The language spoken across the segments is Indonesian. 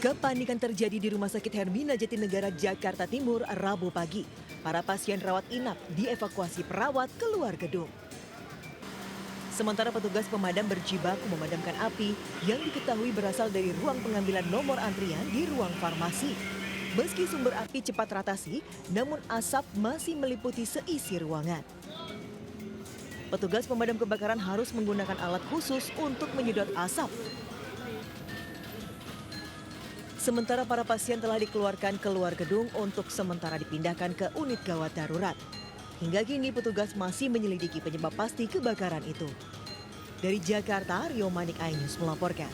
Kepanikan terjadi di Rumah Sakit Hermina Jatinegara, Jakarta Timur, Rabu pagi. Para pasien rawat inap dievakuasi perawat keluar gedung. Sementara petugas pemadam berjibaku memadamkan api yang diketahui berasal dari ruang pengambilan nomor antrian di ruang farmasi. Meski sumber api cepat teratasi, namun asap masih meliputi seisi ruangan. Petugas pemadam kebakaran harus menggunakan alat khusus untuk menyedot asap. Sementara para pasien telah dikeluarkan keluar gedung untuk sementara dipindahkan ke unit gawat darurat. Hingga kini petugas masih menyelidiki penyebab pasti kebakaran itu. Dari Jakarta, Rio Manik, iNews melaporkan.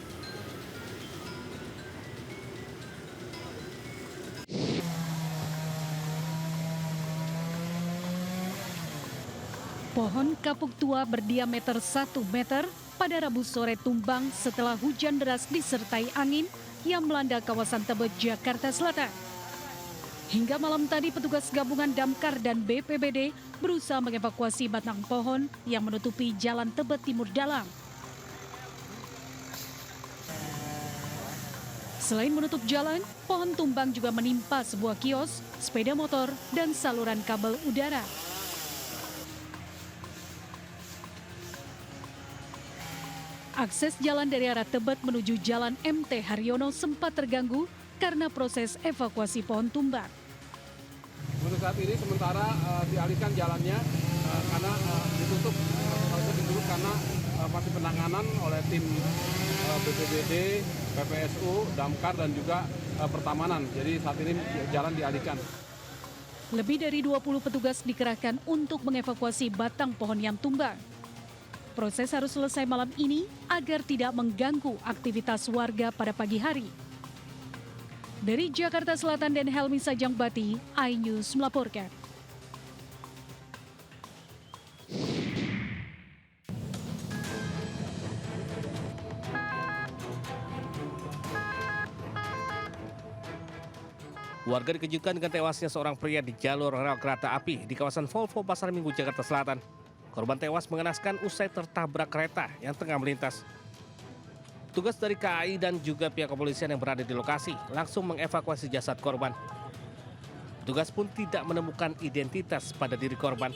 Pohon kapuk tua berdiameter 1 meter pada Rabu sore tumbang setelah hujan deras disertai angin yang melanda kawasan Tebet, Jakarta Selatan. Hingga malam tadi petugas gabungan Damkar dan BPBD berusaha mengevakuasi batang pohon yang menutupi jalan Tebet Timur Dalam. Selain menutup jalan, pohon tumbang juga menimpa sebuah kios, sepeda motor, dan saluran kabel udara. Akses jalan dari arah Tebet menuju Jalan MT Haryono sempat terganggu karena proses evakuasi pohon tumbang. Untuk saat ini sementara dialihkan jalannya karena ditutup karena masih penanganan oleh tim BPBD, PPSU, Damkar dan juga Pertamanan. Jadi saat ini jalan dialihkan. Lebih dari 20 petugas dikerahkan untuk mengevakuasi batang pohon yang tumbang. Proses harus selesai malam ini agar tidak mengganggu aktivitas warga pada pagi hari. Dari Jakarta Selatan dan Helmi Sajangbati, iNews melaporkan. Warga dikejutkan dengan tewasnya seorang pria di jalur rel kereta api di kawasan Volvo Pasar Minggu, Jakarta Selatan. Korban tewas mengenaskan usai tertabrak kereta yang tengah melintas. Tugas dari KAI dan juga pihak kepolisian yang berada di lokasi langsung mengevakuasi jasad korban. Tugas pun tidak menemukan identitas pada diri korban.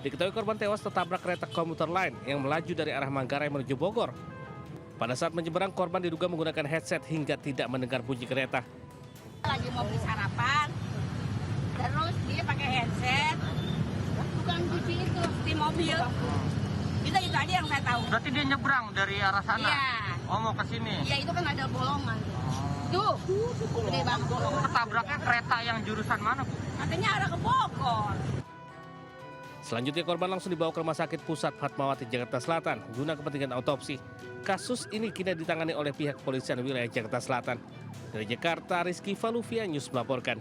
Diketahui korban tewas tertabrak kereta komuter lain yang melaju dari arah Manggarai menuju Bogor. Pada saat menyeberang, korban diduga menggunakan headset hingga tidak mendengar bunyi kereta. Lagi mau beli sarapan, terus dia pakai headset, bukan kunci itu di mobil. Itu aja yang saya tahu. Berarti dia nyebrang dari arah sana? Iya. Oh, mau ke sini? Iya, itu kan ada bolongan. Tuh, gede banget bolongan. Ketabraknya kereta yang jurusan mana, Bu? Katanya arah ke Bogor. Selanjutnya korban langsung dibawa ke Rumah Sakit Pusat Fatmawati, Jakarta Selatan guna kepentingan autopsi. Kasus ini kini ditangani oleh pihak kepolisian wilayah Jakarta Selatan. Dari Jakarta, Rizky Valuvia, News melaporkan.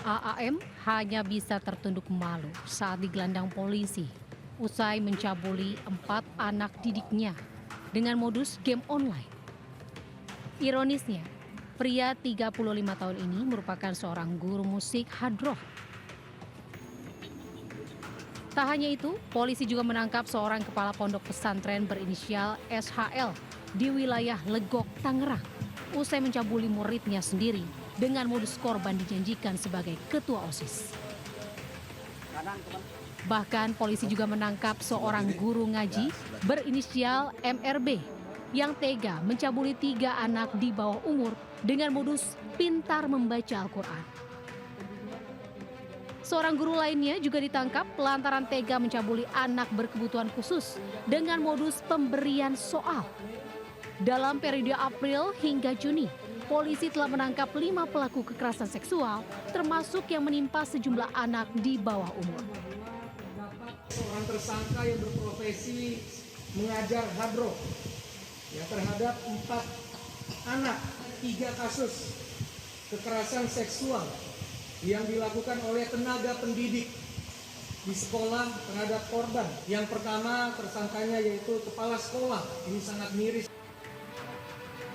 AAM hanya bisa tertunduk malu saat digelandang polisi usai mencabuli 4 anak didiknya dengan modus game online. Ironisnya, pria 35 tahun ini merupakan seorang guru musik hard rock. Tak hanya itu, polisi juga menangkap seorang kepala pondok pesantren berinisial SHL di wilayah Legok, Tangerang, usai mencabuli muridnya sendiri dengan modus korban dijanjikan sebagai ketua OSIS. Bahkan polisi juga menangkap seorang guru ngaji berinisial MRB yang tega mencabuli 3 anak di bawah umur dengan modus pintar membaca Al-Quran. Seorang guru lainnya juga ditangkap lantaran tega mencabuli anak berkebutuhan khusus dengan modus pemberian soal. Dalam periode April hingga Juni, polisi telah menangkap 5 pelaku kekerasan seksual, termasuk yang menimpa sejumlah anak di bawah umur. Seorang tersangka yang berprofesi mengajar hard rock terhadap 4 anak, 3 kasus kekerasan seksual yang dilakukan oleh tenaga pendidik di sekolah terhadap korban. Yang pertama tersangkanya yaitu kepala sekolah, ini sangat miris.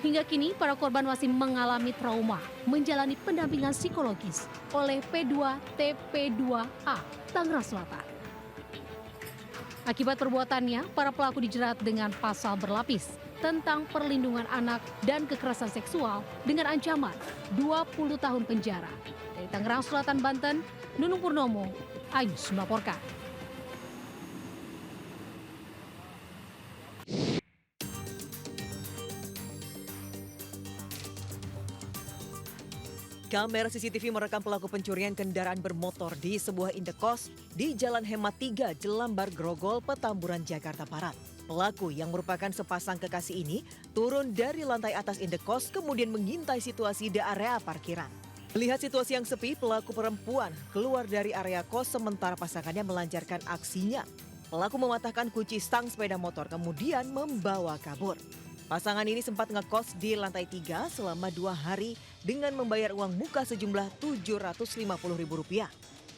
Hingga kini para korban masih mengalami trauma, menjalani pendampingan psikologis oleh P2 TP2A Tangerang Selatan. Akibat perbuatannya, para pelaku dijerat dengan pasal berlapis tentang perlindungan anak dan kekerasan seksual dengan ancaman 20 tahun penjara. Dari Tangerang Selatan, Banten, Nunung Purnomo, iNews melaporkan. Kamera CCTV merekam pelaku pencurian kendaraan bermotor di sebuah indekos di Jalan Hemat 3, Jelambar Grogol, Petamburan, Jakarta Barat. Pelaku yang merupakan sepasang kekasih ini turun dari lantai atas indekos kemudian mengintai situasi di area parkiran. Melihat situasi yang sepi, pelaku perempuan keluar dari area kos sementara pasangannya melancarkan aksinya. Pelaku mematahkan kunci stang sepeda motor kemudian membawa kabur. Pasangan ini sempat ngekos di lantai 3 selama 2 hari dengan membayar uang muka sejumlah Rp750.000.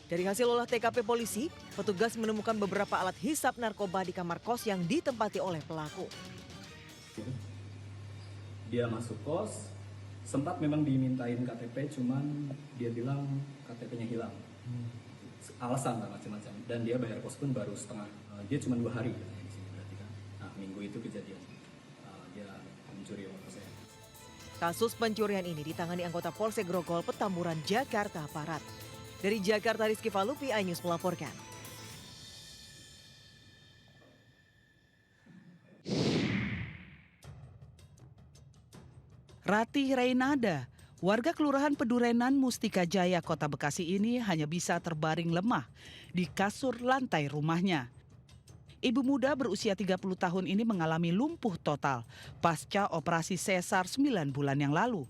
Dari hasil olah TKP polisi, petugas menemukan beberapa alat hisap narkoba di kamar kos yang ditempati oleh pelaku. Dia masuk kos, sempat memang dimintain KTP, cuman dia bilang KTP-nya hilang. Alasan lah macam-macam. Dan dia bayar kos pun baru setengah. Dia cuma 2 hari di sini berarti kan. Nah, minggu itu kejadian. Dia mencuri uang saya. Kasus pencurian ini ditangani anggota Polsek Grogol, Petamburan, Jakarta Barat. Dari Jakarta, Rizky Falupi, iNews melaporkan. Ratih Reynada, warga Kelurahan Pedurenan, Mustika Jaya, Kota Bekasi ini hanya bisa terbaring lemah di kasur lantai rumahnya. Ibu muda berusia 30 tahun ini mengalami lumpuh total pasca operasi sesar 9 bulan yang lalu.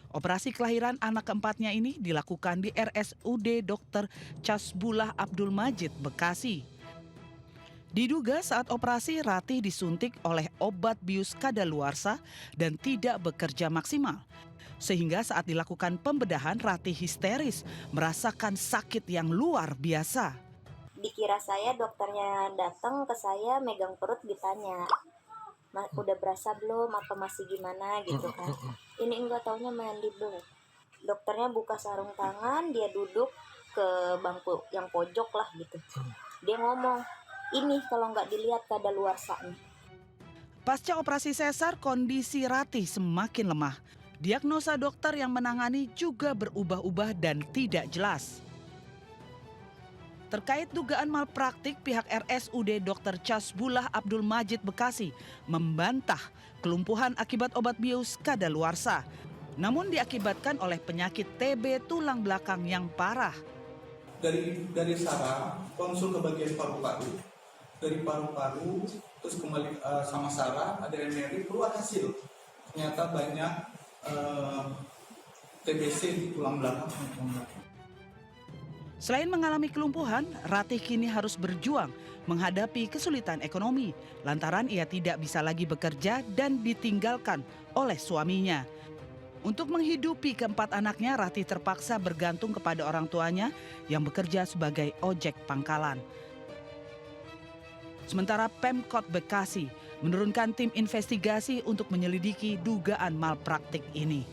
Operasi kelahiran anak keempatnya ini dilakukan di RSUD Dr. Casbullah Abdul Majid, Bekasi. Diduga saat operasi Ratih disuntik oleh obat bius kadaluarsa dan tidak bekerja maksimal. Sehingga saat dilakukan pembedahan Ratih histeris, merasakan sakit yang luar biasa. Dikira saya, dokternya datang ke saya megang perut ditanya, udah berasa belum apa masih gimana gitu kan. Ini enggak, taunya mandi belum. Dokternya buka sarung tangan, dia duduk ke bangku yang pojok lah gitu. Dia ngomong, ini kalau nggak dilihat kadaluarsa nih. Pasca operasi sesar, kondisi Ratih semakin lemah. Diagnosa dokter yang menangani juga berubah-ubah dan tidak jelas. Terkait dugaan malpraktik, pihak RSUD Dr. Casbullah Abdul Majid Bekasi membantah kelumpuhan akibat obat bius kadaluarsa, namun diakibatkan oleh penyakit TB tulang belakang yang parah. Dari saraf konsul ke bagian paru-paru, dari paru-paru terus kembali sama saraf ada MRI, keluar hasil ternyata banyak TBC di tulang belakang. Selain mengalami kelumpuhan, Ratih kini harus berjuang menghadapi kesulitan ekonomi lantaran ia tidak bisa lagi bekerja dan ditinggalkan oleh suaminya. Untuk menghidupi keempat anaknya, Ratih terpaksa bergantung kepada orang tuanya yang bekerja sebagai ojek pangkalan. Sementara Pemkot Bekasi menurunkan tim investigasi untuk menyelidiki dugaan malpraktik ini.